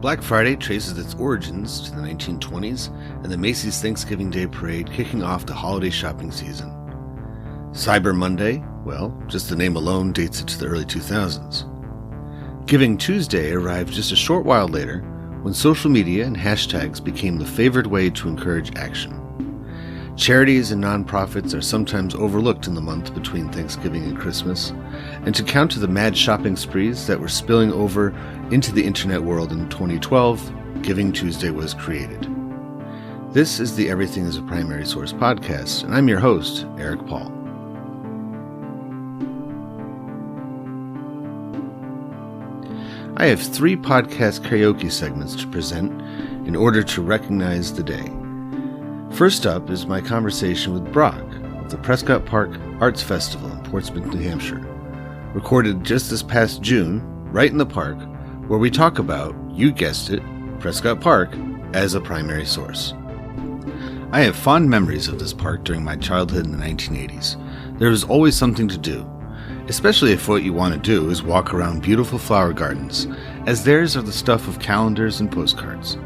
Black Friday traces its origins to the 1920s and the Macy's Thanksgiving Day Parade kicking off the holiday shopping season. Cyber Monday, well, just the name alone dates it to the early 2000s. Giving Tuesday arrived just a short while later when social media and hashtags became the favored way to encourage action. Charities and nonprofits are sometimes overlooked in the month between Thanksgiving and Christmas, and to counter the mad shopping sprees that were spilling over into the internet world in 2012, Giving Tuesday was created. This is the Everything is a Primary Source podcast, and I'm your host, Eric Paul. I have 3 podcast karaoke segments to present in order to recognize the day. First up is my conversation with Brock of the Prescott Park Arts Festival in Portsmouth, New Hampshire, recorded just this past June, right in the park, where we talk about, you guessed it, Prescott Park as a primary source. I have fond memories of this park during my childhood in the 1980s. There was always something to do, especially if what you want to do is walk around beautiful flower gardens, as theirs are the stuff of calendars and postcards.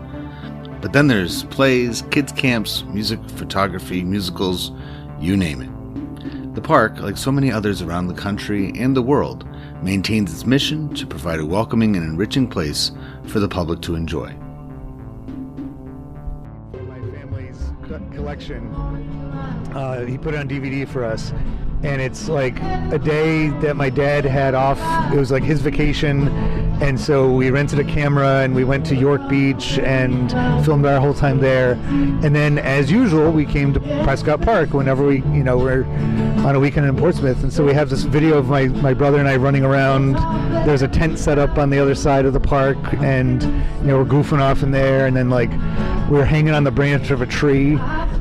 But then there's plays, kids camps, music, photography, musicals, you name it. The park, like so many others around the country and the world, maintains its mission to provide a welcoming and enriching place for the public to enjoy. My family's collection, he put it on DVD for us. And it's like a day that my dad had off. It was like his vacation. And so we rented a camera and we went to York Beach and filmed our whole time there. And then, as usual, we came to Prescott Park whenever we're on a weekend in Portsmouth. And so we have this video of my brother and I running around. There's a tent set up on the other side of the park, and we're goofing off in there. And then we're hanging on the branch of a tree.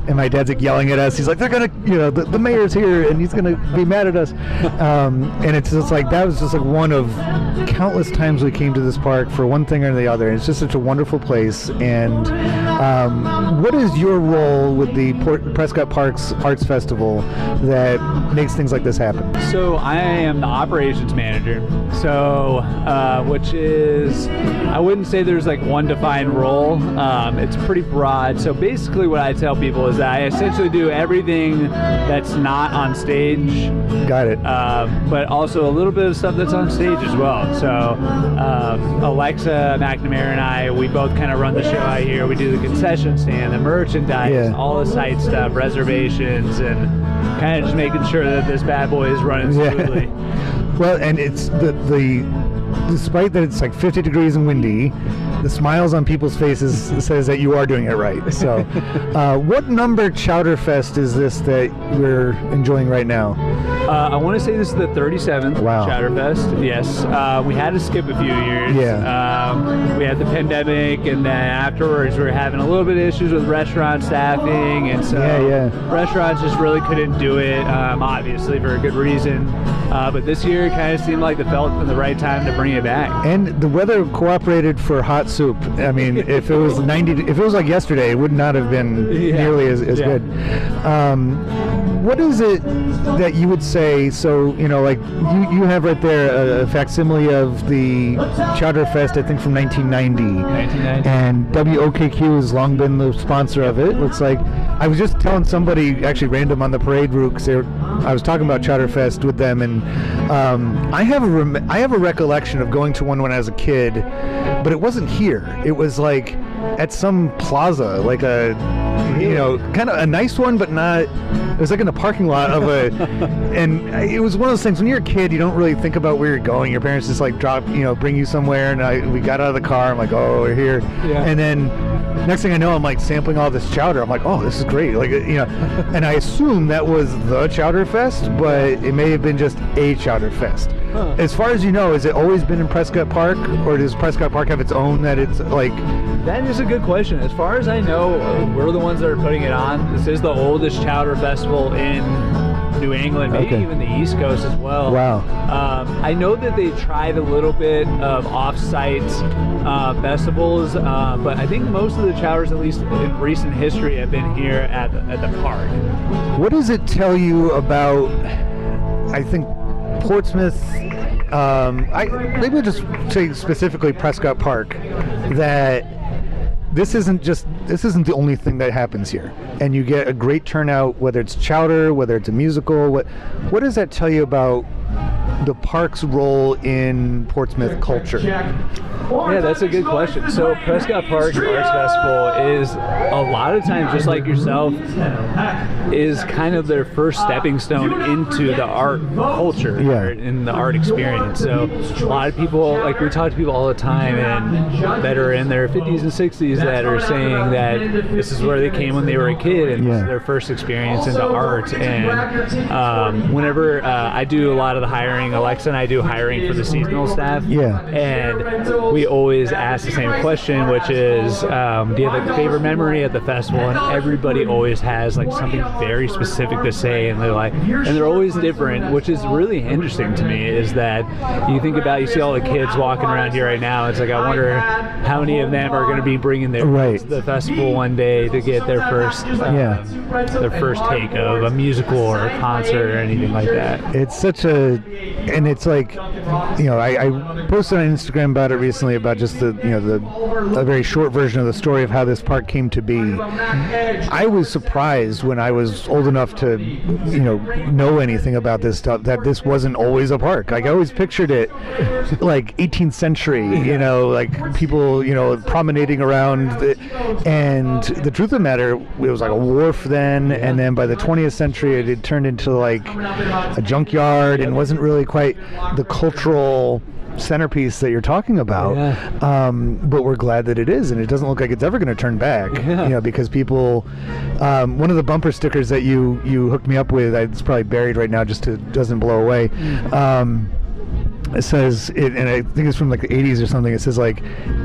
And my dad's yelling at us. He's like, they're gonna, the mayor's here, and he's gonna be mad at us. And it's just that was just one of countless times we came to this park for one thing or the other. And it's just such a wonderful place. And what is your role with the Prescott Parks Arts Festival that makes things like this happen? So I am the operations manager. So, which is, I wouldn't say there's one defined role. It's pretty broad. So basically, what I tell people is that I essentially do everything that's not on stage. Got it. But also a little bit of stuff that's on stage as well. So Alexa McNamara and I, we both kind of run the show out here. We do the concession stand, the merchandise, all the site stuff, reservations, and kind of just making sure that this bad boy is running smoothly. Well, and it's despite that it's 50 degrees and windy, the smiles on people's faces says that you are doing it right. So what number Chowderfest is this that we're enjoying right now? I want to say this is the 37th Chowderfest. Yes. We had to skip a few years. Yeah. We had the pandemic, and then afterwards we were having a little bit of issues with restaurant staffing, and so restaurants just really couldn't do it, obviously for a good reason. But this year it kind of seemed like it felt the right time to bring it back. And the weather cooperated for hot soup. I mean, if it was like yesterday, it would not have been nearly as good. What is it that you would say? So, you have right there a facsimile of the Chowderfest, I think from 1990. And WOKQ has long been the sponsor of it. Looks like I was just telling somebody, actually random on the parade route, because I was talking about Chowderfest with them, and I have a recollection of going to one when I was a kid, but it wasn't here. It was at some plaza, kind of a nice one, but not. It was in the parking lot of and it was one of those things. When you're a kid, you don't really think about where you're going. Your parents just bring you somewhere, and we got out of the car. I'm oh, we're here, and then next thing I know, I'm sampling all this chowder. I'm oh, this is great, and I assume that was the Chowder Fest, but it may have been just a Chowder Fest. Huh. As far as you know, has it always been in Prescott Park, or does Prescott Park have its own that it's That is a good question. As far as I know, we're the ones that are putting it on. This is the oldest Chowder Festival in New England, maybe even the East Coast as well. Wow. I know that they tried a little bit of off-site festivals, but I think most of the Chowders, at least in recent history, have been here at the park. What does it tell you about, I think, Portsmouth? Maybe we'll just say specifically Prescott Park. that this isn't the only thing that happens here, and you get a great turnout, whether it's chowder, whether it's a musical. What does that tell you about the park's role in Portsmouth culture? Yeah, that's a good question. So Prescott Park Arts Festival is a lot of times, just like yourself, is kind of their first stepping stone into the art culture and the art experience. So a lot of people, like we talk to people all the time and that are in their 50s and 60s that are saying that this is where they came when they were a kid and this is their first experience into art. And whenever I do a lot of the hiring, Alexa and I do hiring for the seasonal staff. And we always ask the same question, which is, do you have a favorite memory at the festival? And everybody always has like something very specific to say, and they're always different, which is really interesting to me. Is that you think about, you see all the kids walking around here right now. It's like, I wonder how many of them are going to be bringing their kids to the festival one day to get their first take of a musical or a concert or anything like that. It's such a, and it's like, I posted on Instagram about it recently, about just a very short version of the story of how this park came to be. I was surprised when I was old enough to know anything about this stuff that this wasn't always a park. Like, I always pictured it like 18th century, like people promenading around and the truth of the matter, it was like a wharf then, and then by the 20th century it had turned into like a junkyard and wasn't really quite the cultural centerpiece that you're talking about. But we're glad that it is, and it doesn't look like it's ever going to turn back. Because people, one of the bumper stickers that you hooked me up with, it's probably buried right now just it doesn't blow away. It says, and I think it's from like the 80s or something, it says like,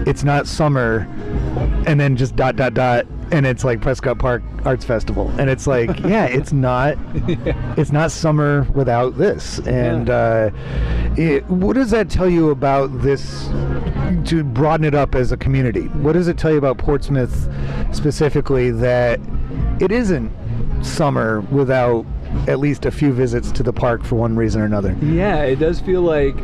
it's not summer, and then just ... and it's like Prescott Park Arts Festival, and it's like, it's not summer without this. And what does that tell you about this, to broaden it up as a community? What does it tell you about Portsmouth specifically, that it isn't summer without at least a few visits to the park for one reason or another? Yeah, it does feel like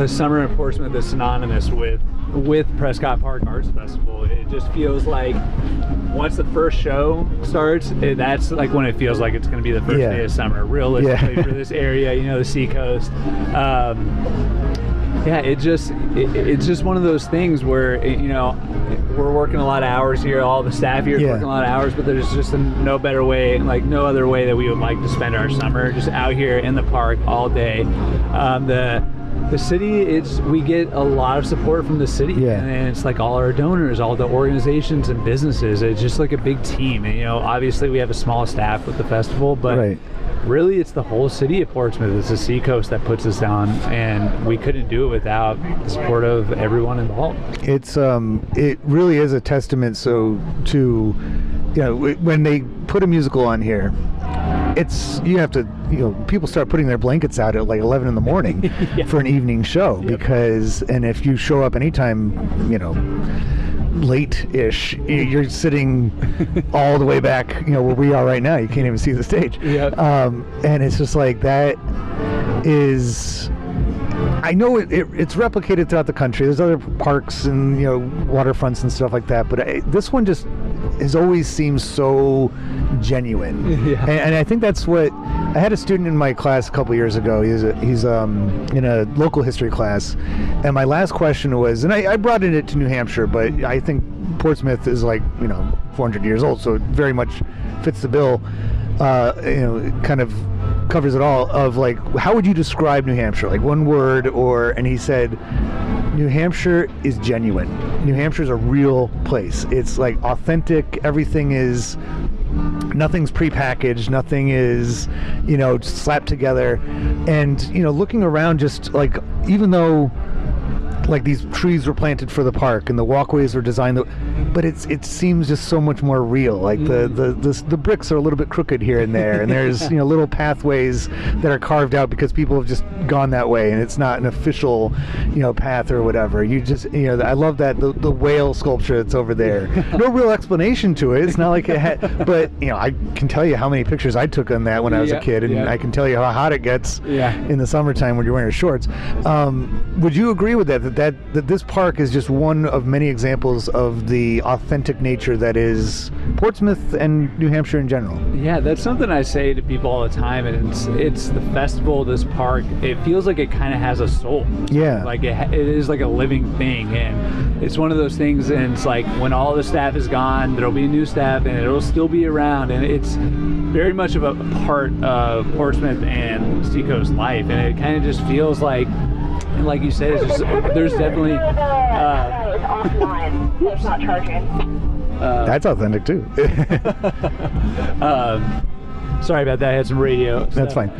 summer in Portsmouth is synonymous with Prescott Park Arts Festival. It just feels like once the first show starts, that's like when it feels like it's going to be the first day of summer, realistically, for this area, the Seacoast. It's just one of those things where, we're working a lot of hours here, all the staff here is working a lot of hours, but there's just no better way, like no other way that we would like to spend our summer, just out here in the park all day. The city, we get a lot of support from the city, and it's like all our donors, all the organizations and businesses. It's just like a big team, and obviously we have a small staff with the festival, but really it's the whole city of Portsmouth. It's the Seacoast that puts us on, and we couldn't do it without the support of everyone involved. It's it really is a testament to when they put a musical on here, you have to, people start putting their blankets out at like 11 in the morning for an evening show, and if you show up anytime, late-ish, you're sitting all the way back, where we are right now. You can't even see the stage. And it's just like, that is, I know it's replicated throughout the country. There's other parks and waterfronts and stuff like that, but this one just has always seemed so genuine. And I think that's what I had a student in my class a couple years ago. He's in a local history class, and my last question was, and I brought it to New Hampshire, but I think Portsmouth is like 400 years old, so it very much fits the bill. It kind of covers it all, of like, how would you describe New Hampshire, like one word? And he said, New Hampshire is genuine. New Hampshire is a real place. It's like authentic. Everything is, nothing's prepackaged, nothing is slapped together. And looking around, just like, even though like these trees were planted for the park and the walkways were designed, but it seems just so much more real. Like the bricks are a little bit crooked here and there, and there's little pathways that are carved out because people have just gone that way, and it's not an official path or whatever. You just I love that the whale sculpture that's over there. No real explanation to it. It's not like it had, but I can tell you how many pictures I took on that when I was a kid, and I can tell you how hot it gets in the summertime when you're wearing shorts. Would you agree with that that this park is just one of many examples of the authentic nature that is Portsmouth and New Hampshire in general. Yeah, that's something I say to people all the time, and it's the festival of this park. It feels like it kind of has a soul. Yeah. Like it is like a living thing, and it's one of those things, and it's like when all the staff is gone, there'll be new staff, and it'll still be around, and it's very much of a part of Portsmouth and Seacoast life, and it kind of just feels like, and like you said, it's just, there's definitely it's offline, so it's not charging. That's authentic too. Sorry about that. I had some radio. That's fine.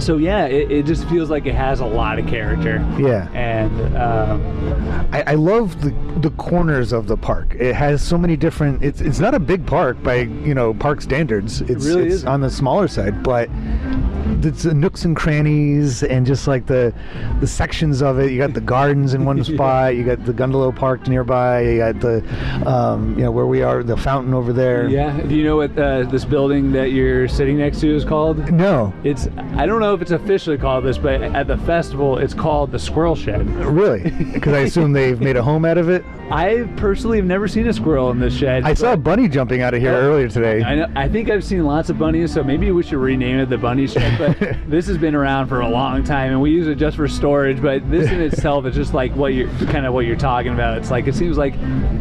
So yeah, it just feels like it has a lot of character. Yeah. And I love the corners of the park. It has so many different. It's not a big park by park standards. It really is on the smaller side, but it's the nooks and crannies and just like the sections of it. You got the gardens in one spot. You got the Gundalow Park nearby. You got the where we are, the fountain over there. Yeah. Do you know what this building that you're sitting next to is called? No. I don't know if it's officially called this, but at the festival it's called the Squirrel Shed. Really? Because I assume they've made a home out of it. I personally have never seen a squirrel in this shed. I saw a bunny jumping out of here earlier today. I know. I think I've seen lots of bunnies, so maybe we should rename it the Bunny Shed. But this has been around for a long time, and we use it just for storage. But this in itself is just like what you're talking about. It's like it seems like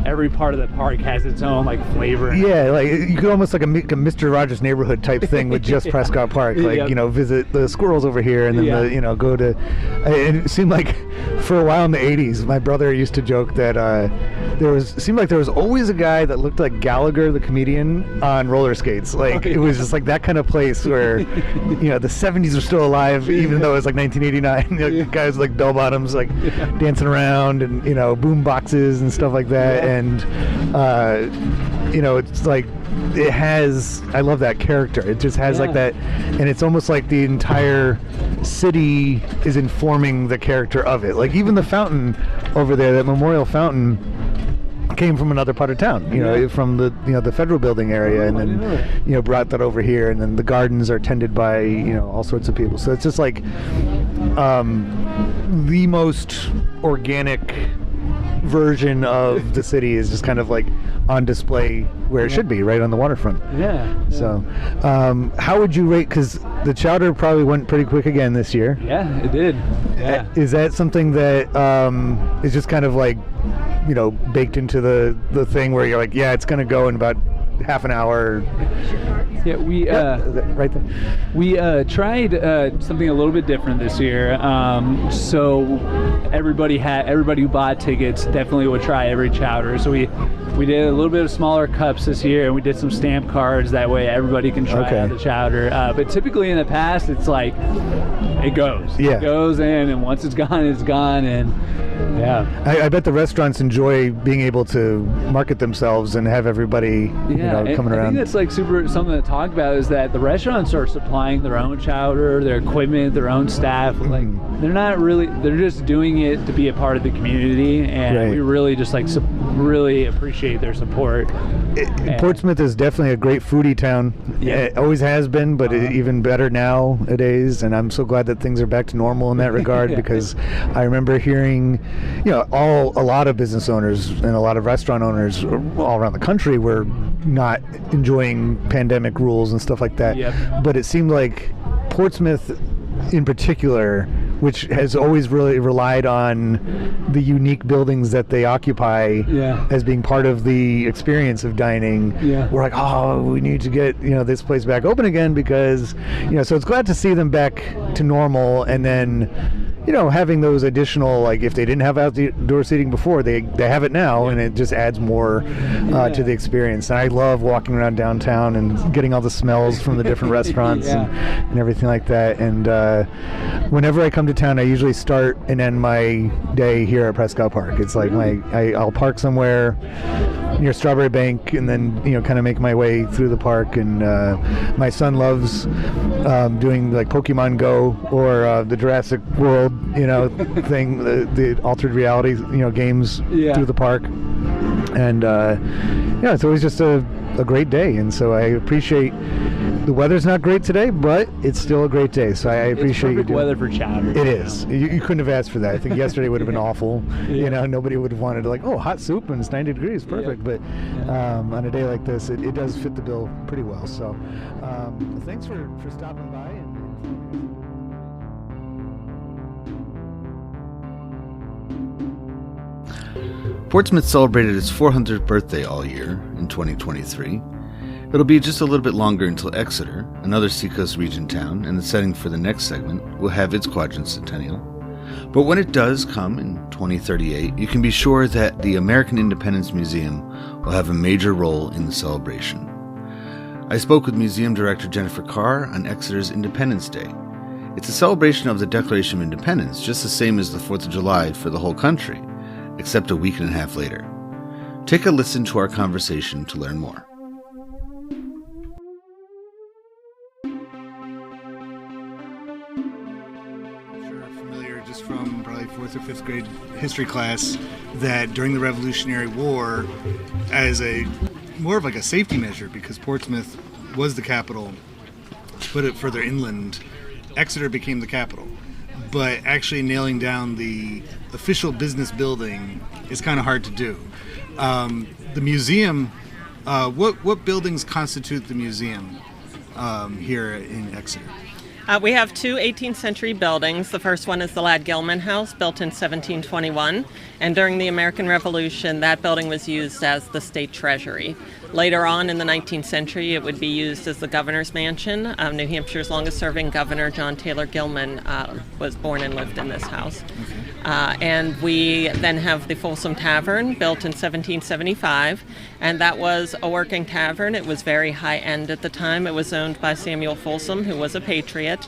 every part of the park has its own like flavor. Yeah, like you could almost like a Mr. Rogers Neighborhood type thing with just Prescott Park. Like visit the squirrels over here, and then go to. And it seemed like for a while in the '80s, my brother used to joke that seemed like there was always a guy that looked like Gallagher the comedian on roller skates. Like it was just like that kind of place where the 70s were still alive, even though it was like 1989. Guys like bell bottoms like dancing around and boom boxes and stuff like that. And it's like it has, I love that character. It just has like that, and it's almost like the entire city is informing the character of it. Like even the fountain over there, that memorial fountain, came from another part of town, from the federal building area, and then brought that over here, and then the gardens are tended by all sorts of people. So it's just like the most organic version of the city is just kind of like on display where it should be, right on the waterfront. So how would you rate, because the chowder probably went pretty quick again this year. It did. Is that something that is just kind of like baked into the thing where you're like, it's gonna go in about half an hour? We right there. We tried something a little bit different this year. So everybody who bought tickets definitely would try every chowder. So we did a little bit of smaller cups this year, and we did some stamp cards. That way everybody can try out the chowder. But typically in the past, it's like it goes. It goes in, and once it's gone, it's gone. And I bet the restaurants enjoy being able to market themselves and have everybody coming around. I think that's like super something to talk about, is that the restaurants are supplying their own chowder, their equipment, their own staff. Like they're just doing it to be a part of the community, and we really just like really appreciate their support. Portsmouth is definitely a great foodie town. It always has been, but even better nowadays, and I'm so glad that things are back to normal in that regard, because I remember hearing a lot of business owners and a lot of restaurant owners all around the country were not enjoying pandemic rules and stuff like that. But it seemed like Portsmouth in particular, which has always really relied on the unique buildings that they occupy as being part of the experience of dining. We're like, we need to get this place back open again, because so it's glad to see them back to normal, and then having those additional, like if they didn't have outdoor seating before, they have it now, and it just adds more to the experience. And I love walking around downtown and getting all the smells from the different restaurants and everything like that. And whenever I come to town, I usually start and end my day here at Prescott Park. It's like I'll park somewhere near Strawberry Bank, and then kind of make my way through the park. And my son loves doing like Pokemon Go or the Jurassic World thing, the altered reality games through the park. And yeah, it's always just a great day, and so I appreciate. The weather's not great today, but it's still a great day, so I appreciate you doing weather for chowder. It is. You couldn't have asked for that. I think yesterday would have been awful. You know, nobody would have wanted to, like, oh, hot soup and it's 90 degrees, perfect. But on a day like this, it does fit the bill pretty well. So thanks for stopping by. Portsmouth celebrated its 400th birthday all year in 2023. It'll be just a little bit longer until Exeter, another Seacoast region town, and the setting for the next segment, will have its quadricentennial. But when it does come in 2038, you can be sure that the American Independence Museum will have a major role in the celebration. I spoke with Museum Director Jennifer Carr on Exeter's Independence Day. It's a celebration of the Declaration of Independence, just the same as the 4th of July for the whole country, except a week and a half later. Take a listen to our conversation to learn more. From probably 4th or 5th grade history class, that during the Revolutionary War, as more of like a safety measure, because Portsmouth was the capital, put it further inland, Exeter became the capital. But actually nailing down the official business building is kind of hard to do. The museum, what buildings constitute the museum here in Exeter? We have two 18th century buildings. The first one is the Ladd Gilman House, built in 1721. And during the American Revolution, that building was used as the state treasury. Later on in the 19th century, it would be used as the governor's mansion. New Hampshire's longest-serving governor, John Taylor Gilman, was born and lived in this house. And we then have the Folsom Tavern, built in 1775. And that was a working tavern. It was very high-end at the time. It was owned by Samuel Folsom, who was a patriot.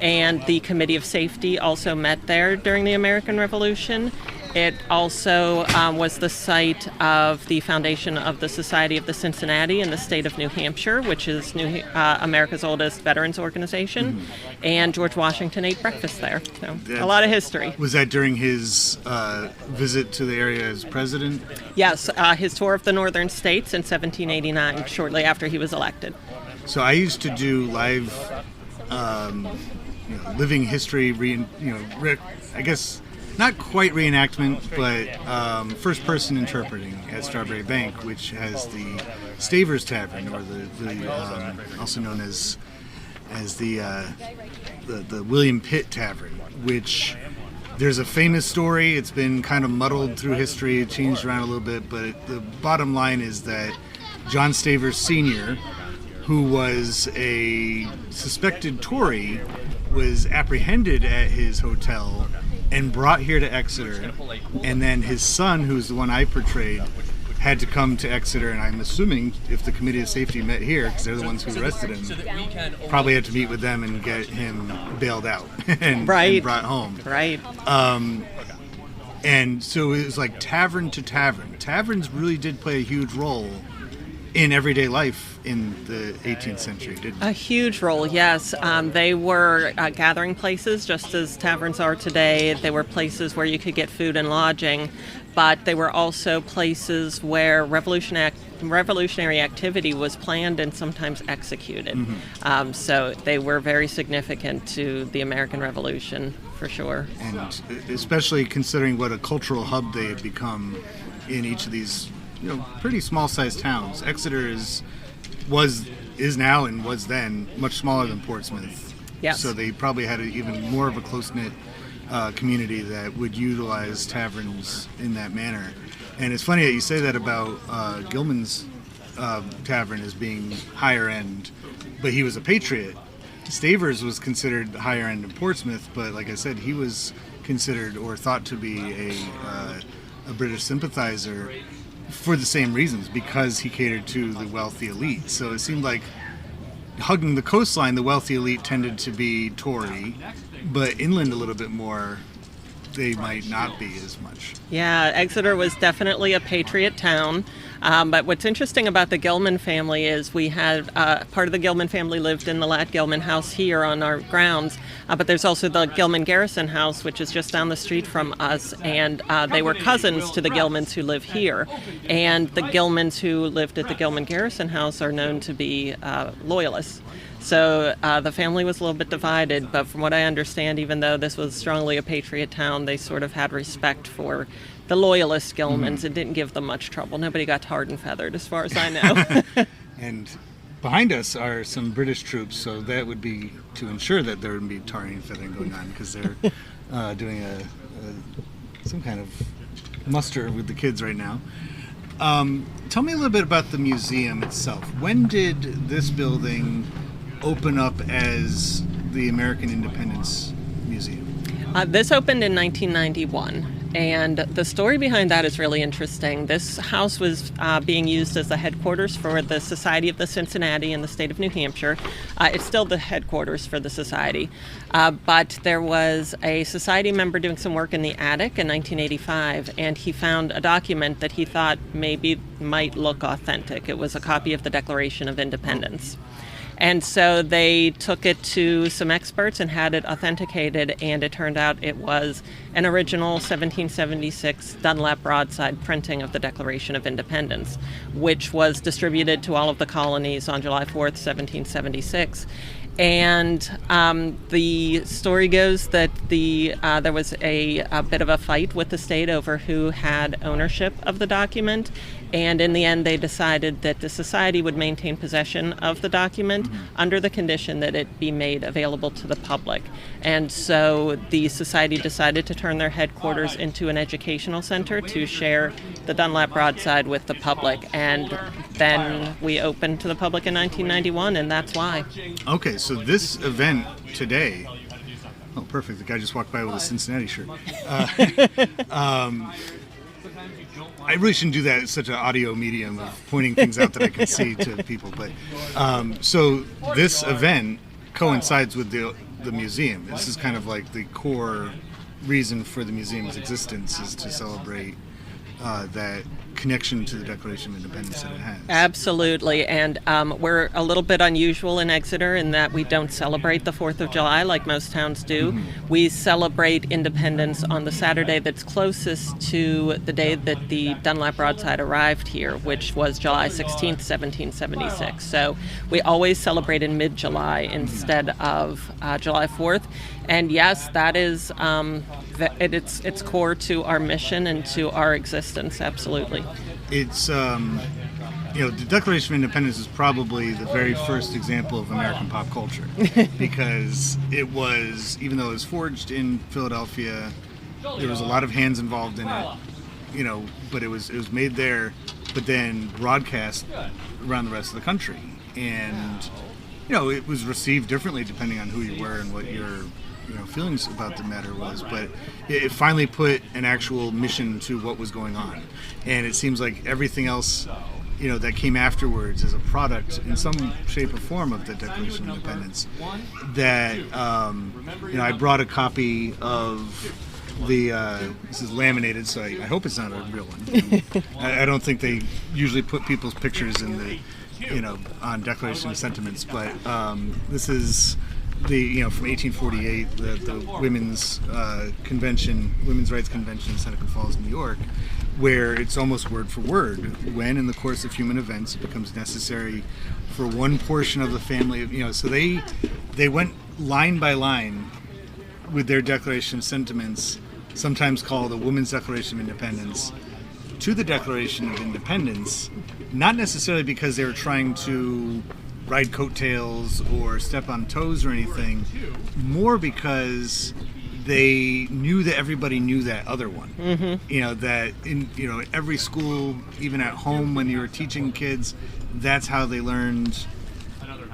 And the Committee of Safety also met there during the American Revolution. It also was the site of the foundation of the Society of the Cincinnati in the state of New Hampshire, which is America's oldest veterans organization. And George Washington ate breakfast there. So a lot of history. Was that during his visit to the area as president? Yes, his tour of the northern states in 1789, shortly after he was elected. So I used to do live living history, I guess not quite reenactment, but first-person interpreting at Strawberry Bank, which has the Stavers Tavern, or the also known as the William Pitt Tavern, which there's a famous story. It's been kind of muddled through history, changed around a little bit, but the bottom line is that John Stavers Sr., who was a suspected Tory, was apprehended at his hotel and brought here to Exeter, and then his son, who's the one I portrayed, had to come to Exeter, and I'm assuming if the Committee of Safety met here, because they're the ones who arrested him, probably had to meet with them and get him bailed out and brought home. Right. And so it was like tavern to tavern. Taverns really did play a huge role in everyday life in the 18th century, didn't they? A huge role, yes. They were gathering places, just as taverns are today. They were places where you could get food and lodging, but they were also places where revolutionary activity was planned and sometimes executed. So they were very significant to the American Revolution, for sure. And especially considering what a cultural hub they had become in each of these pretty small-sized towns. Exeter is now and was then much smaller than Portsmouth. Yes. So they probably had even more of a close-knit community that would utilize taverns in that manner. And it's funny that you say that about Gilman's tavern as being higher end, but he was a patriot. Stavers was considered higher end in Portsmouth, but like I said, he was considered or thought to be a British sympathizer for the same reasons, because he catered to the wealthy elite. So it seemed like hugging the coastline, the wealthy elite tended to be Tory, but inland a little bit more they might not be as much. Yeah, Exeter was definitely a patriot town. But what's interesting about the Gilman family is we had part of the Gilman family lived in the Ladd Gilman house here on our grounds, but there's also the Gilman Garrison house, which is just down the street from us, and they were cousins to the Gilmans who live here. And the Gilmans who lived at the Gilman Garrison house are known to be loyalists. So the family was a little bit divided, but from what I understand, even though this was strongly a patriot town, they sort of had respect for the loyalist Gilmans. It didn't give them much trouble. Nobody got tarred and feathered, as far as I know. And behind us are some British troops, so that would be to ensure that there wouldn't be tarring and feathering going on, because they're doing some kind of muster with the kids right now. Tell me a little bit about the museum itself. When did this building open up as the American Independence Museum? This opened in 1991. And the story behind that is really interesting. This house was being used as the headquarters for the Society of the Cincinnati in the state of New Hampshire. It's still the headquarters for the society. But there was a society member doing some work in the attic in 1985, and he found a document that he thought maybe might look authentic. It was a copy of the Declaration of Independence. And so they took it to some experts and had it authenticated, and it turned out it was an original 1776 Dunlap broadside printing of the Declaration of Independence, which was distributed to all of the colonies on July 4th, 1776. And the story goes that there was a bit of a fight with the state over who had ownership of the document. And in the end, they decided that the society would maintain possession of the document under the condition that it be made available to the public. And so the society decided to turn their headquarters into an educational center to share the Dunlap broadside with the public. And then we opened to the public in 1991, and that's why. Okay, so this event today, oh, perfect. The guy just walked by with a Cincinnati shirt. I really shouldn't do that. It's such an audio medium of pointing things out that I can see to people. But so this event coincides with the museum. This is kind of like the core reason for the museum's existence, is to celebrate that connection to the Declaration of Independence that it has. Absolutely, and we're a little bit unusual in Exeter in that we don't celebrate the 4th of July like most towns do. We celebrate independence on the Saturday that's closest to the day that the Dunlap broadside arrived here, which was July 16th, 1776. So we always celebrate in mid-July instead of July 4th. And yes, that is it's core to our mission and to our existence. Absolutely. It's the Declaration of Independence is probably the very first example of American pop culture, because it was, even though it was forged in Philadelphia, there was a lot of hands involved in it, but it was made there, but then broadcast around the rest of the country, and it was received differently depending on who you were and what your feelings about the matter was, but it finally put an actual mission to what was going on. And it seems like everything else, that came afterwards is a product in some shape or form of the Declaration of Independence. That, I brought a copy of this is laminated, so I hope it's not a real one. I don't think they usually put people's pictures in the, on Declaration of Sentiments, but this is from 1848, the Women's Rights Convention in Seneca Falls, New York, where it's almost word for word. When in the course of human events it becomes necessary for one portion of the family, so they went line by line with their Declaration of Sentiments, sometimes called the Women's Declaration of Independence, to the Declaration of Independence, not necessarily because they were trying to ride coattails or step on toes or anything, more because they knew that everybody knew that other one. That in every school, even at home when you were teaching kids, that's how they learned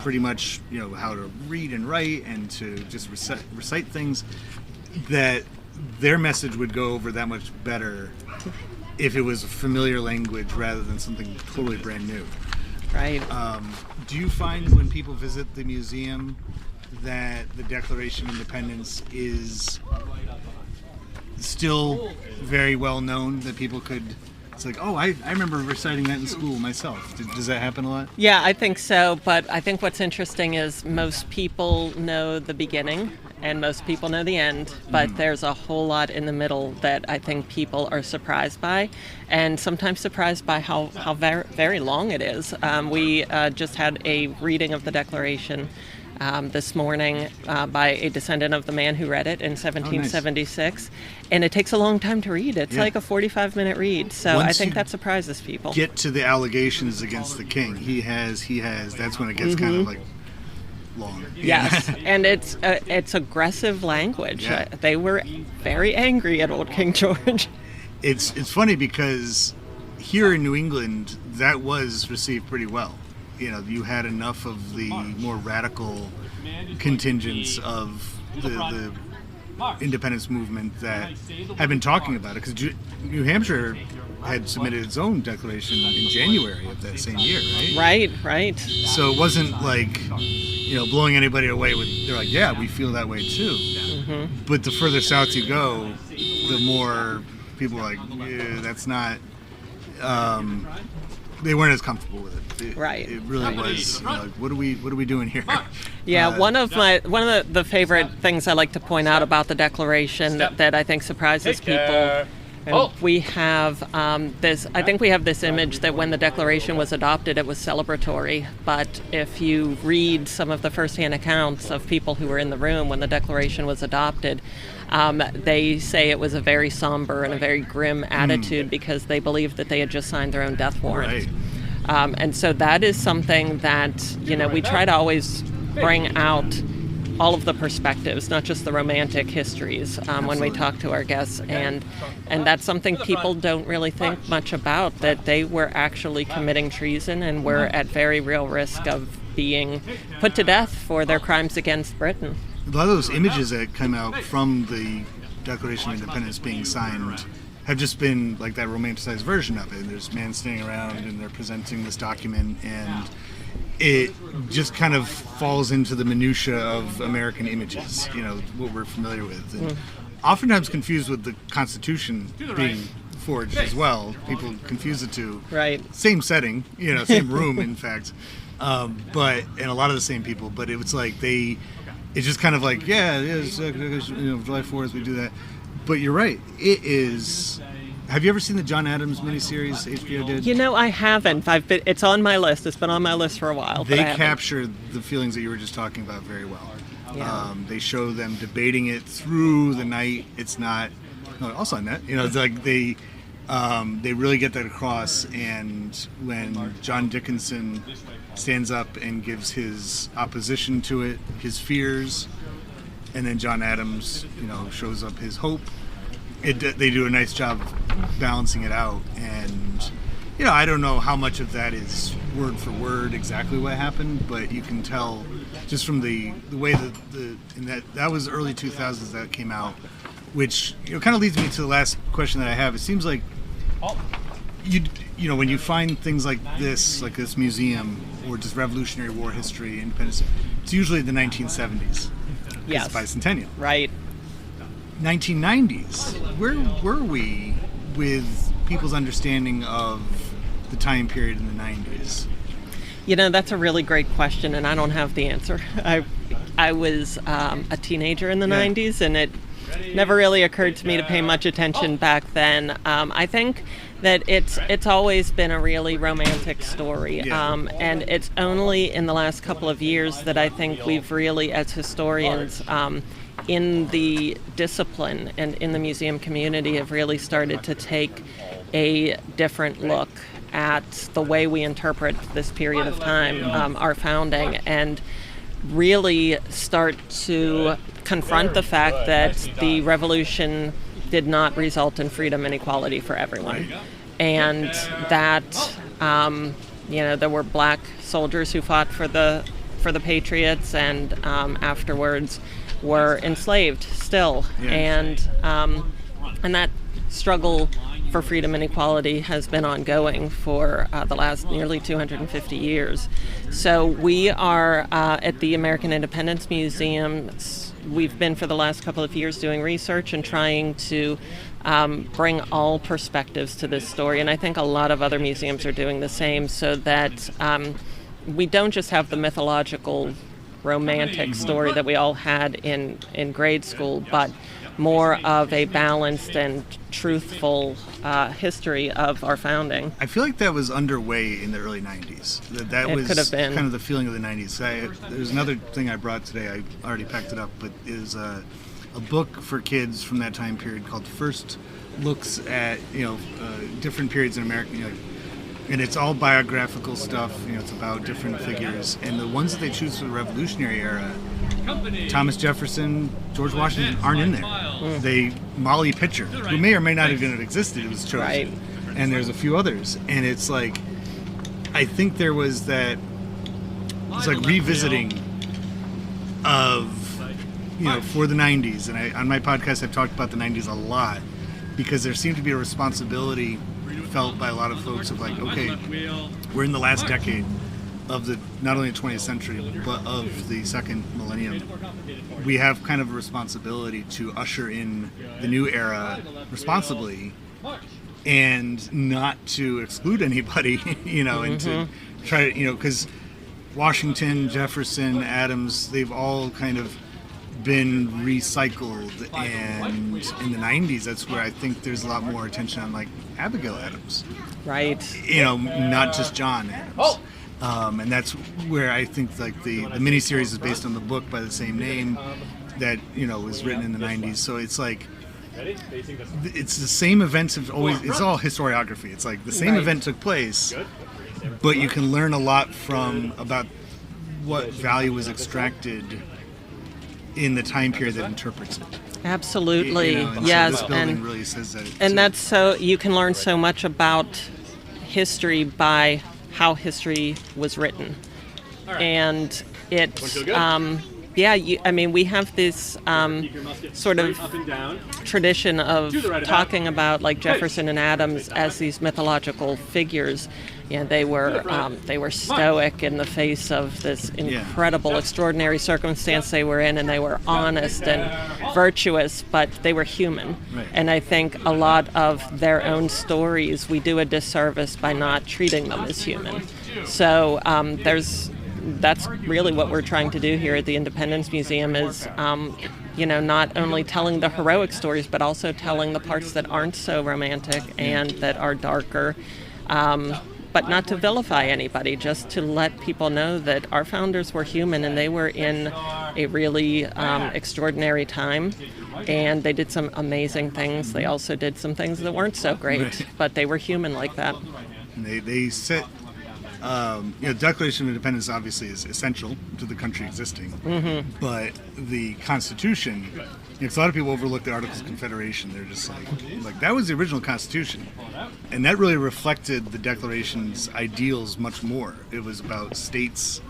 pretty much how to read and write and to just recite things, that their message would go over that much better if it was a familiar language rather than something totally brand new. Right. Do you find when people visit the museum that the Declaration of Independence is still very well known that people could... It's like, oh, I remember reciting that in school myself. Does that happen a lot? Yeah, I think so. But I think what's interesting is most people know the beginning and most people know the end. But there's a whole lot in the middle that I think people are surprised by, and sometimes surprised by how very, very long it is. We just had a reading of the Declaration this morning by a descendant of the man who read it in 1776. And it takes a long time to read. It's like a 45-minute read. So Once I think that surprises people. Get to the allegations against the king. He has. That's when it gets kind of like long. Yes, and it's aggressive language. Yeah. They were very angry at old King George. It's funny because here in New England, that was received pretty well. You know, you had enough of the more radical contingents of the independence movement that had been talking about it, because New Hampshire had submitted its own declaration in January of that same year, right? Right. So it wasn't like, blowing anybody away with, they're like, yeah, we feel that way too. Mm-hmm. But the further south you go, the more people are like, yeah, that's not, they weren't as comfortable with it. It really was, like, what are we doing here? Yeah, one of the favorite things I like to point out about the Declaration that I think surprises people. And we have this. I think we have this image that when the Declaration was adopted, it was celebratory. But if you read some of the firsthand accounts of people who were in the room when the Declaration was adopted, they say it was a very somber and a very grim attitude because they believed that they had just signed their own death warrant. Right. And so that is something that, we try to always bring out all of the perspectives, not just the romantic histories, when we talk to our guests. And that's something people don't really think much about, that they were actually committing treason and were at very real risk of being put to death for their crimes against Britain. A lot of those images that come out from the Declaration of Independence being signed have just been like that romanticized version of it. There's men standing around and they're presenting this document, and it just kind of falls into the minutia of American images, what we're familiar with. And oftentimes confused with the Constitution being forged as well. People confuse the two. Right. Same setting, same room, in fact. But and a lot of the same people. But it was like it's just kind of like, July 4th, we do that. But you're right. It is. Have you ever seen the John Adams miniseries HBO did? I haven't. It's on my list. It's been on my list for a while. They capture the feelings that you were just talking about very well. Yeah. They show them debating it through the night. It's not. No, also on that. It's like they really get that across. And when John Dickinson stands up and gives his opposition to it, his fears, and then John Adams, shows up his hope. They do a nice job balancing it out, and I don't know how much of that is word for word exactly what happened, but you can tell just from the way that was early 2000s that came out, which kind of leads me to the last question that I have. It seems like when you find things like this museum or just Revolutionary War history, independence, it's usually the 1970s. Yes. It's bicentennial. Right. 1990s. Where were we with people's understanding of the time period in the 90s? That's a really great question, and I don't have the answer. I was a teenager in the 90s, and it never really occurred to me to pay much attention back then. I think that it's always been a really romantic story, and it's only in the last couple of years that I think we've really, as historians, in the discipline and in the museum community, have really started to take a different look at the way we interpret this period of time, our founding, and really start to confront the fact that the revolution did not result in freedom and equality for everyone. And that, there were black soldiers who fought for the Patriots, and afterwards were enslaved still. And that struggle for freedom and equality has been ongoing for the last nearly 250 years. So we are at the American Independence Museum we've been for the last couple of years doing research and trying to bring all perspectives to this story. And I think a lot of other museums are doing the same, so that we don't just have the mythological romantic story that we all had in grade school, but more of a balanced and truthful history of our founding. I feel like that was underway in the early 90s. That was could have been kind of the feeling of the 90s. There's another thing I brought today. I already packed it up, but is a book for kids from that time period called First Looks at different periods in America. And it's all biographical stuff. It's about different figures, and the ones that they choose for the Revolutionary era, Thomas Jefferson, George Washington aren't in there. Molly Pitcher, who may or may not even have existed, was chosen. Right. And there's a few others, and it's like, I think there was that, it's like revisiting of, for the 90s. And on my podcast, I've talked about the 90s a lot, because there seemed to be a responsibility felt by a lot of folks of like, okay, we're in the last decade of the not only the 20th century but of the second millennium. We have kind of a responsibility to usher in the new era responsibly and not to exclude anybody, and to try to, because Washington, Jefferson, Adams, they've all kind of been recycled, and in the 90s that's where I think there's a lot more attention on like Abigail Adams, right? Not just John Adams. And that's where I think like the miniseries is based on the book by the same name that was written in the 90s. So it's like it's the same events have always, it's all historiography. It's like the same event took place, but you can learn a lot about what value was extracted in the time period that interprets it. Absolutely, yes. So this building really says that. And that's so you can learn so much about history by how history was written, and it. We have this sort of tradition of talking about like Jefferson and Adams as these mythological figures. They were stoic in the face of this incredible, extraordinary circumstance they were in, and they were honest and virtuous, but they were human. Right. And I think a lot of their own stories, we do a disservice by not treating them as human. So that's really what we're trying to do here at the Independence Museum is, not only telling the heroic stories, but also telling the parts that aren't so romantic and that are darker. But not to vilify anybody, just to let people know that our founders were human and they were in a really extraordinary time, and they did some amazing things. They also did some things that weren't so great, but they were human like that. And they set, Declaration of Independence obviously is essential to the country existing, but the Constitution, because a lot of people overlook the Articles of Confederation. They're just like that was the original Constitution, and that really reflected the Declaration's ideals much more. It was about states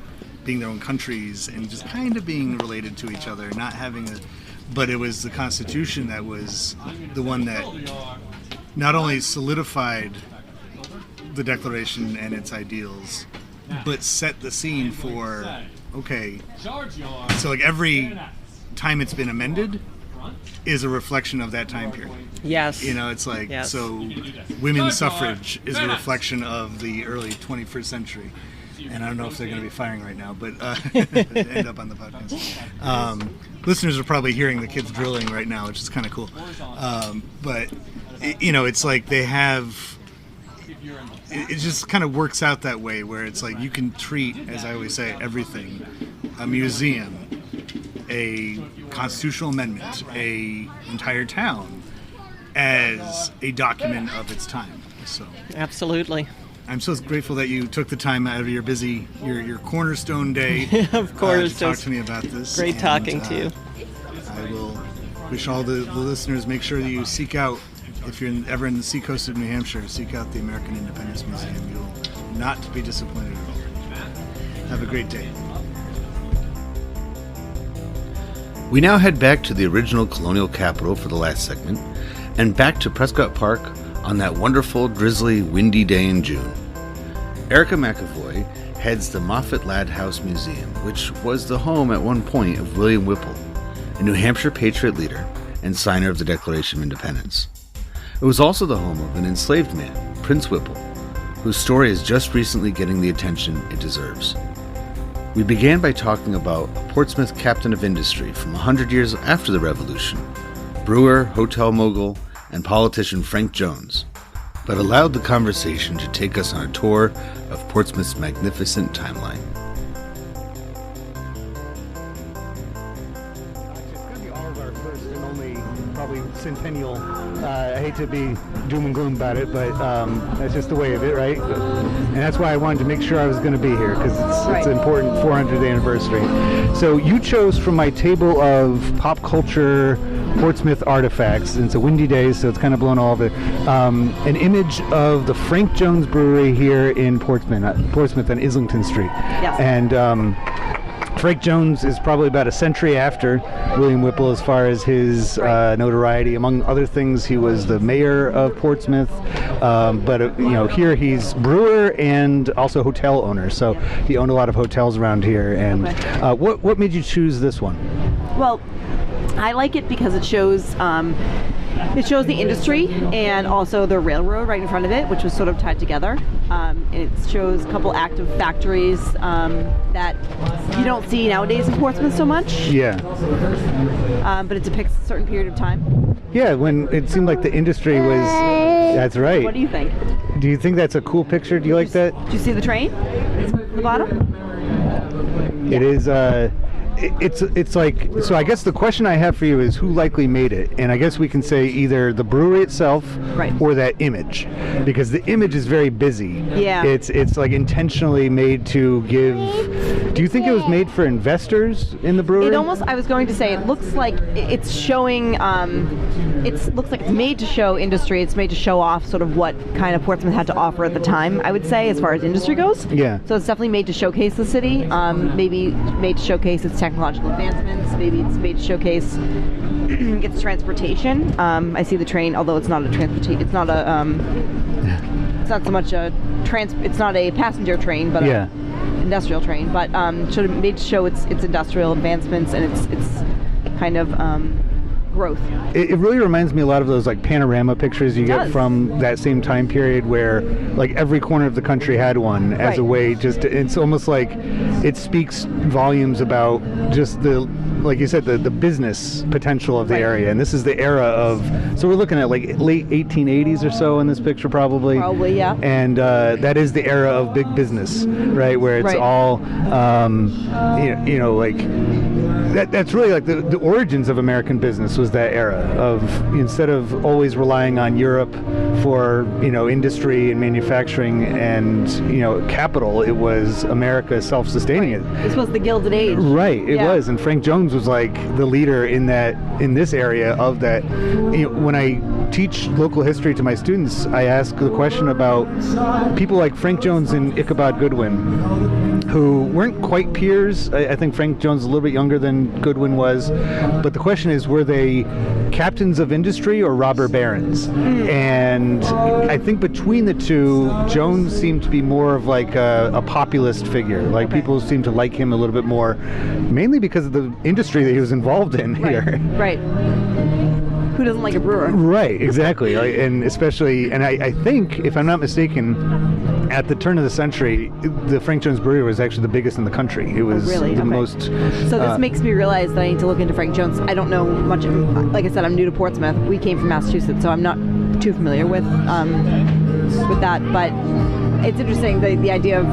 being their own countries and just kind of being related to each other, not having but it was the Constitution that was the one that not only solidified the Declaration and its ideals, but set the scene for, so like every time it's been amended is a reflection of that time period. Yes. It's like, so women's suffrage is a reflection of the early 21st century. And I don't know if they're going to be firing right now, but end up on the podcast. Listeners are probably hearing the kids drilling right now, which is kind of cool. But, it's like they have... It just kind of works out that way, where it's like you can treat, as I always say, everything, a museum, a constitutional amendment, a entire town, as a document of its time. So absolutely. I'm so grateful that you took the time out of your busy, your cornerstone day of course, to talk to me about this. Great talking to you. I will wish all the listeners, make sure that you seek out, if you're ever in the Seacoast of New Hampshire, seek out the American Independence Museum. You'll not be disappointed at all. Have a great day. We now head back to the original colonial capital for the last segment, and back to Prescott Park on that wonderful, drizzly, windy day in June. Erica McAvoy heads the Moffatt-Ladd House Museum, which was the home at one point of William Whipple, a New Hampshire Patriot leader and signer of the Declaration of Independence. It was also the home of an enslaved man, Prince Whipple, whose story is just recently getting the attention it deserves. We began by talking about a Portsmouth captain of industry from 100 years after the Revolution, brewer, hotel mogul, and politician Frank Jones, but allowed the conversation to take us on a tour of Portsmouth's magnificent timeline. It's going to be all of our first and only, probably centennial. I hate to be doom and gloom about it, but that's just the way of it, right? And that's why I wanted to make sure I was going to be here, because it's an important 400th anniversary. So you chose from my table of pop culture Portsmouth artifacts, and it's a windy day, so it's kind of blown all of it, an image of the Frank Jones Brewery here in Portsmouth on Islington Street. Yes. And Frank Jones is probably about a century after William Whipple as far as his notoriety. Among other things, he was the mayor of Portsmouth, but here he's brewer and also hotel owner. So he owned a lot of hotels around here. And what made you choose this one? Well, I like it because it shows the industry and also the railroad right in front of it, which was sort of tied together. It shows a couple active factories that you don't see nowadays in Portsmouth so much. Yeah. But it depicts a certain period of time. Yeah, when it seemed like the industry was... That's right. What do you think? Do you think that's a cool picture? Do you like that? Do you see the train at the bottom? It is... It's like, so I guess the question I have for you is who likely made it, and I guess we can say either the brewery itself or that image, because the image is very busy. Yeah. It's like intentionally made to give. Do you think it was made for investors in the brewery? It almost, I was going to say, it looks like it's showing, it looks like it's made to show industry, it's made to show off sort of what kind of Portsmouth had to offer at the time, I would say, as far as industry goes. Yeah. So it's definitely made to showcase the city, maybe made to showcase its technological advancements, maybe it's made to showcase its transportation. I see the train, although it's not a transportation, it's not so much a it's not a passenger train, but yeah. Industrial train, but should have made to show its industrial advancements and its kind of growth. It really reminds me a lot of those like panorama pictures you get from that same time period where like every corner of the country had one as a way it's almost like it speaks volumes about just the, like you said, the business potential of the area. And this is the era of, so we're looking at like late 1880s or so in this picture probably. Probably, yeah. And that is the era of big business, right? Where it's all, like, that's really like the origins of American business was that era of, instead of always relying on Europe for, industry and manufacturing and, capital, it was America self-sustaining it. This was the Gilded Age. Right, it was. And Frank Jones was like the leader in this area of that. When I teach local history to my students, I ask the question about people like Frank Jones and Ichabod Goodwin, who weren't quite peers. I think Frank Jones is a little bit younger than Goodwin was, but the question is, were they captains of industry or robber barons? And I think between the two, Jones seemed to be more of like a populist figure. Like people seemed to like him a little bit more, mainly because of the industry that he was involved in here. Right. Who doesn't like a brewer? Right, exactly. And especially, and I think, if I'm not mistaken, at the turn of the century, the Frank Jones Brewery was actually the biggest in the country. It was the most... So this makes me realize that I need to look into Frank Jones. I don't know much. Like I said, I'm new to Portsmouth. We came from Massachusetts, so I'm not too familiar with that. But it's interesting, the idea of,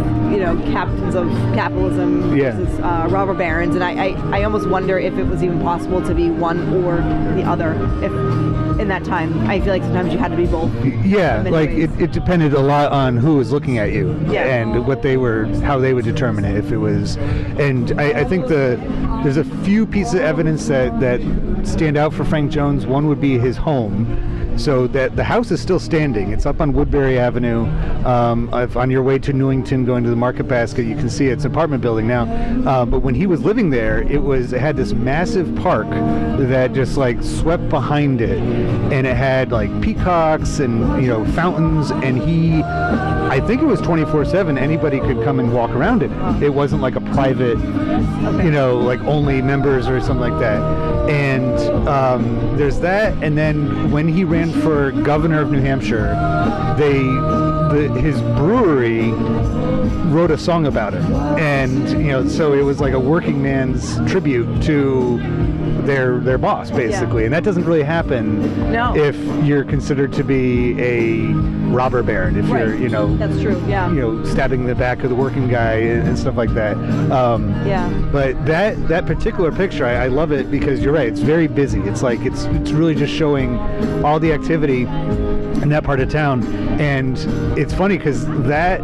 captains of capitalism versus robber barons. And I almost wonder if it was even possible to be one or the other. If in that time, I feel like sometimes you had to be both. Yeah, like it depended a lot on who was looking at you and what they were, how they would determine it. If it was, and I think there's a few pieces of evidence that stand out for Frank Jones. One would be his home. So that the house is still standing. It's up on Woodbury Avenue. On your way to Newington, going to the Market Basket, you can see it's an apartment building now. But when he was living there, it had this massive park that just like swept behind it, and it had like peacocks and fountains. And I think it was 24/7. Anybody could come and walk around in it. It wasn't like a private, like only members or something like that. And there's that. And then when he ran for governor of New Hampshire, his brewery wrote a song about it, and so it was like a working man's tribute to their boss, basically. And that doesn't really happen if you're considered to be a robber baron, if you're that's true, stabbing the back of the working guy and stuff like that. But that particular picture, I love it because you're right, it's very busy. It's like it's really just showing all the activity in that part of town. And it's funny because that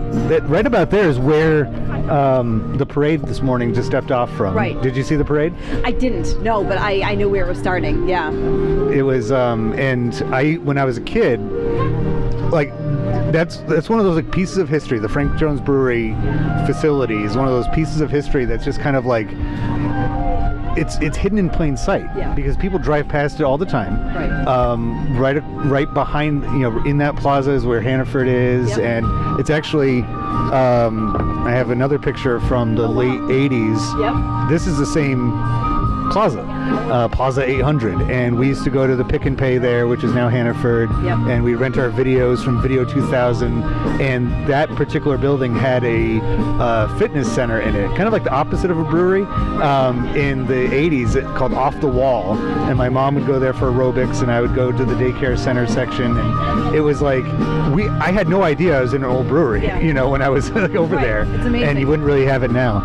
right about there is where the parade this morning just stepped off from. Right. Did you see the parade? I didn't, no, but I knew where it was starting. Yeah. It was, and when I was a kid, like that's one of those like pieces of history. The Frank Jones Brewery facility is one of those pieces of history that's just kind of like it's hidden in plain sight because people drive past it all the time. Right behind, in that plaza is where Hannaford is, and it's actually. I have another picture from the late 80s. This is the same plaza, Plaza 800, and we used to go to the Pick and Pay there, which is now Hannaford, and we rent our videos from Video 2000, and that particular building had a fitness center in it, kind of like the opposite of a brewery, in the 80s, called Off the Wall, and my mom would go there for aerobics, and I would go to the daycare center section, and it was like, I had no idea I was in an old brewery, when I was like, over there, it's amazing. and you wouldn't really have it now.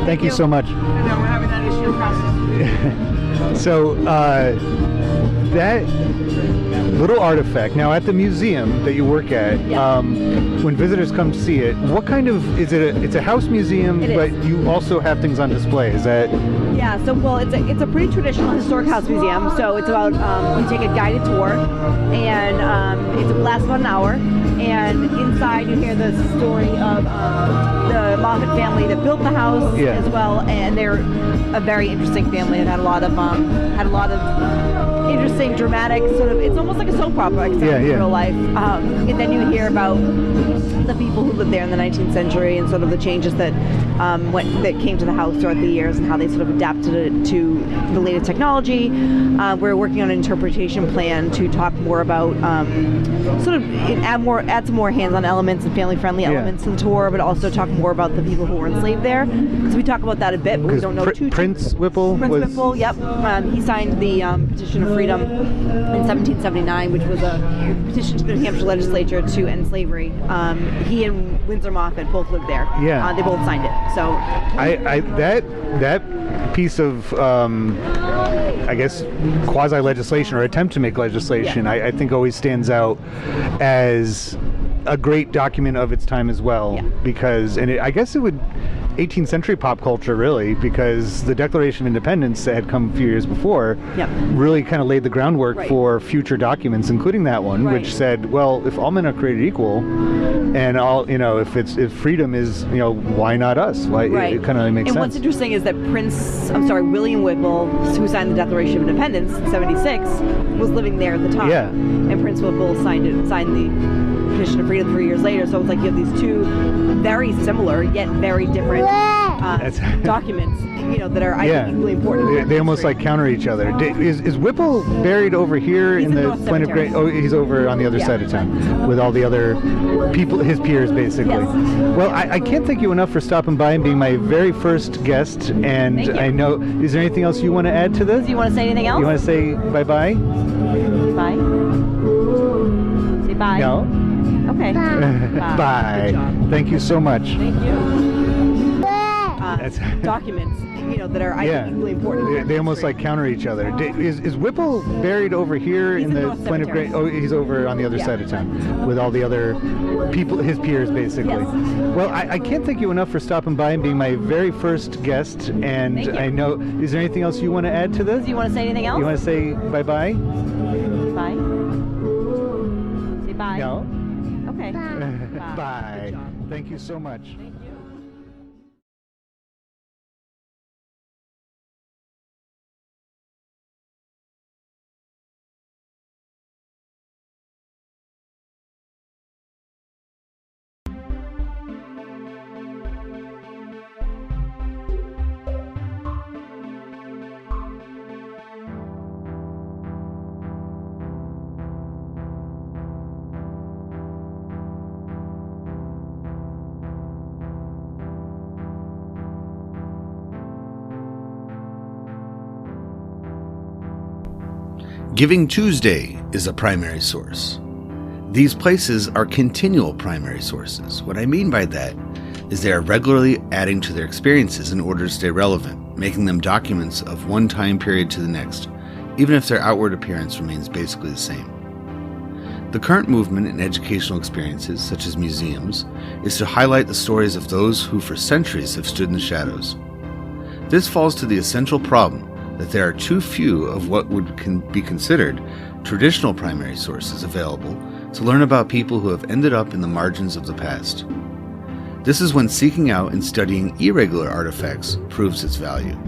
Thank you so much. I know, we're having that issue across the street. So that little artifact, now at the museum that you work at, when visitors come to see it, what kind of, it's a house museum, but you also have things on display, is that? Yeah, so it's a pretty traditional historic house museum, so it's about, you take a guided tour, and it lasts about an hour, and inside you hear the story of the Moffatt family that built the house as well, and they're a very interesting family. They've had a lot of interesting, dramatic sort of. It's almost like a soap opera, except in real life. And then you hear about the people who lived there in the 19th century and sort of the changes that that came to the house throughout the years and how they sort of adapted it to the latest technology. We're working on an interpretation plan to talk more about sort of add some more hands-on elements and family-friendly elements to the tour, but also talk more about the people who were enslaved there. Because we talk about that a bit, but we don't know too much. Prince Whipple? Whipple, yep. He signed the Petition of Freedom in 1779, which was a petition to the New Hampshire legislature to end slavery. He and Windsor Moffatt both lived there. Yeah. They both signed it. So that piece of I guess quasi-legislation or attempt to make legislation, I think always stands out as a great document of its time as well, because, and I guess it would 18th century pop culture really, because the Declaration of Independence that had come a few years before really kind of laid the groundwork for future documents, including that one, which said, well, if all men are created equal, and all, if freedom is, why not us? Why it kind of makes sense. And what's interesting is that William Whipple, who signed the Declaration of Independence in 76, was living there at the time. Yeah. And Prince Whipple signed the Petition of Freedom 3 years later, so it's like you have these two very similar yet very different documents, that are I think equally important. They almost like counter each other. Is Whipple buried over here in the Point of Great? Oh, he's over on the other side of town with all the other people, his peers, basically. Yes. Well, I can't thank you enough for stopping by and being my very first guest. And I know, is there anything else you want to add to this? Do you want to say anything else? You want to say bye-bye? Bye. Say bye. No. Okay. Bye. Good job. Thank you so much. Thank you. Documents, that are I think equally important. They almost like counter each other. Is Whipple buried over here in the Point of Great? Oh, he's over on the other side of town with all the other people, his peers, basically. Yes. Well, I can't thank you enough for stopping by and being my very first guest. And I know, is there anything else you want to add to this? Do you want to say anything else? You want to say bye-bye? Bye. Bye. No? Okay. Bye. Good job. Thank you so much. Thank you. Giving Tuesday is a primary source. These places are continual primary sources. What I mean by that is they are regularly adding to their experiences in order to stay relevant, making them documents of one time period to the next, even if their outward appearance remains basically the same. The current movement in educational experiences, such as museums, is to highlight the stories of those who for centuries have stood in the shadows. This falls to the essential problem that there are too few of what would be considered traditional primary sources available to learn about people who have ended up in the margins of the past. This is when seeking out and studying irregular artifacts proves its value.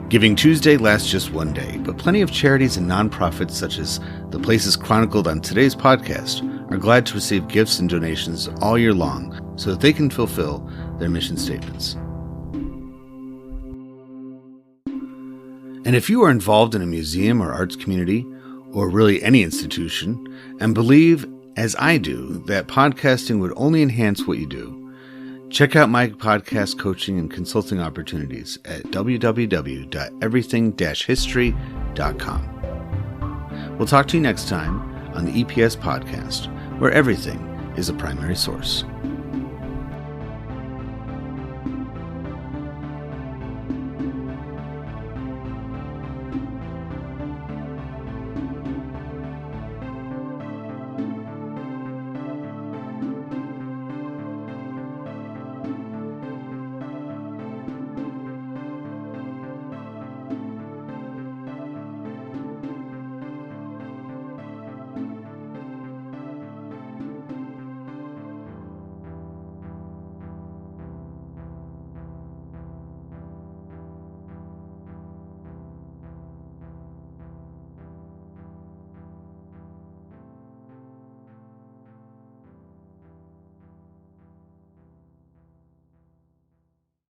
Giving Tuesday lasts just one day, but plenty of charities and nonprofits such as the places chronicled on today's podcast are glad to receive gifts and donations all year long so that they can fulfill their mission statements. And if you are involved in a museum or arts community, or really any institution, and believe, as I do, that podcasting would only enhance what you do, check out my podcast coaching and consulting opportunities at www.everything-history.com. We'll talk to you next time on the EPS podcast, where everything is a primary source.